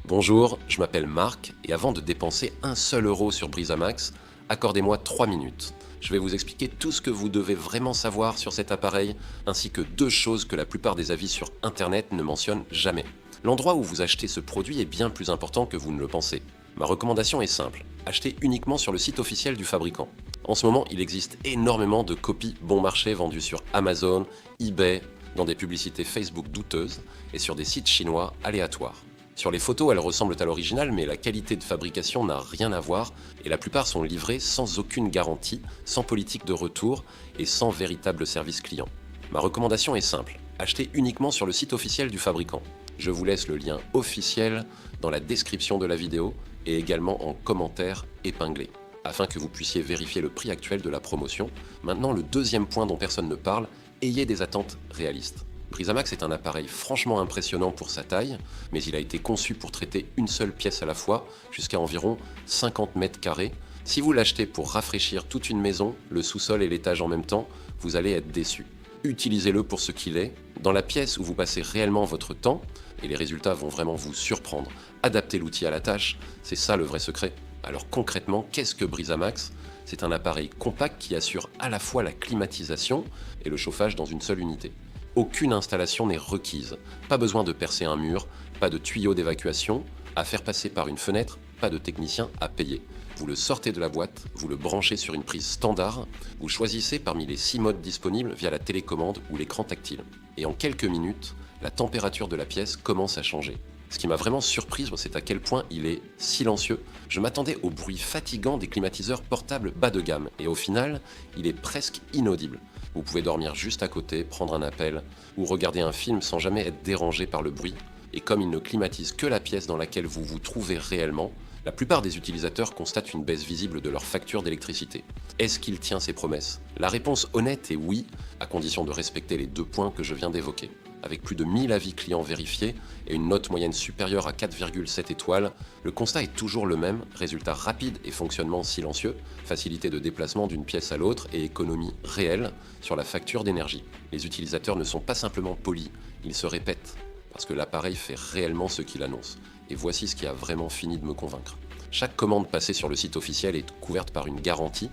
Bonjour, je m'appelle Marc et avant de dépenser un seul euro sur Brisamax, accordez-moi 3 minutes. Je vais vous expliquer tout ce que vous devez vraiment savoir sur cet appareil, ainsi que deux choses que la plupart des avis sur Internet ne mentionnent jamais. L'endroit où vous achetez ce produit est bien plus important que vous ne le pensez. Ma recommandation est simple, achetez uniquement sur le site officiel du fabricant. En ce moment, il existe énormément de copies bon marché vendues sur Amazon, eBay, dans des publicités Facebook douteuses et sur des sites chinois aléatoires. Sur les photos, elles ressemblent à l'original, mais la qualité de fabrication n'a rien à voir et la plupart sont livrées sans aucune garantie, sans politique de retour et sans véritable service client. Ma recommandation est simple, achetez uniquement sur le site officiel du fabricant. Je vous laisse le lien officiel dans la description de la vidéo et également en commentaire épinglé, afin que vous puissiez vérifier le prix actuel de la promotion. Maintenant, le deuxième point dont personne ne parle, ayez des attentes réalistes. Brisamax est un appareil franchement impressionnant pour sa taille, mais il a été conçu pour traiter une seule pièce à la fois, jusqu'à environ 50 mètres carrés. Si vous l'achetez pour rafraîchir toute une maison, le sous-sol et l'étage en même temps, vous allez être déçu. Utilisez-le pour ce qu'il est, dans la pièce où vous passez réellement votre temps, et les résultats vont vraiment vous surprendre. Adaptez l'outil à la tâche, c'est ça le vrai secret. Alors concrètement, qu'est-ce que Brisamax ? C'est un appareil compact qui assure à la fois la climatisation et le chauffage dans une seule unité. Aucune installation n'est requise, pas besoin de percer un mur, pas de tuyau d'évacuation, à faire passer par une fenêtre, pas de technicien à payer. Vous le sortez de la boîte, vous le branchez sur une prise standard, vous choisissez parmi les 6 modes disponibles via la télécommande ou l'écran tactile. Et en quelques minutes, la température de la pièce commence à changer. Ce qui m'a vraiment surprise, c'est à quel point il est silencieux. Je m'attendais au bruit fatigant des climatiseurs portables bas de gamme, et au final, il est presque inaudible. Vous pouvez dormir juste à côté, prendre un appel, ou regarder un film sans jamais être dérangé par le bruit. Et comme il ne climatise que la pièce dans laquelle vous vous trouvez réellement, la plupart des utilisateurs constatent une baisse visible de leur facture d'électricité. Est-ce qu'il tient ses promesses ? La réponse honnête est oui, à condition de respecter les deux points que je viens d'évoquer. Avec plus de 1000 avis clients vérifiés et une note moyenne supérieure à 4,7 étoiles, le constat est toujours le même, résultat rapide et fonctionnement silencieux, facilité de déplacement d'une pièce à l'autre et économie réelle sur la facture d'énergie. Les utilisateurs ne sont pas simplement polis, ils se répètent, parce que l'appareil fait réellement ce qu'il annonce. Et voici ce qui a vraiment fini de me convaincre. Chaque commande passée sur le site officiel est couverte par une garantie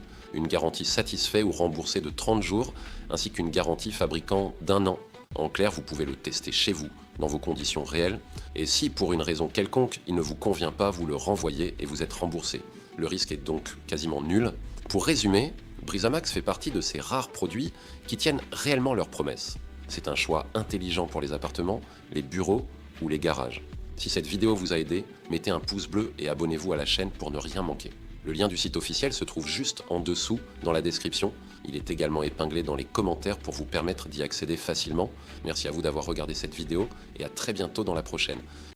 satisfait ou remboursée de 30 jours, ainsi qu'une garantie fabricant d'1 an. En clair, vous pouvez le tester chez vous, dans vos conditions réelles, et si pour une raison quelconque, il ne vous convient pas, vous le renvoyez et vous êtes remboursé. Le risque est donc quasiment nul. Pour résumer, Brisamax fait partie de ces rares produits qui tiennent réellement leurs promesses. C'est un choix intelligent pour les appartements, les bureaux ou les garages. Si cette vidéo vous a aidé, mettez un pouce bleu et abonnez-vous à la chaîne pour ne rien manquer. Le lien du site officiel se trouve juste en dessous dans la description. Il est également épinglé dans les commentaires pour vous permettre d'y accéder facilement. Merci à vous d'avoir regardé cette vidéo et à très bientôt dans la prochaine.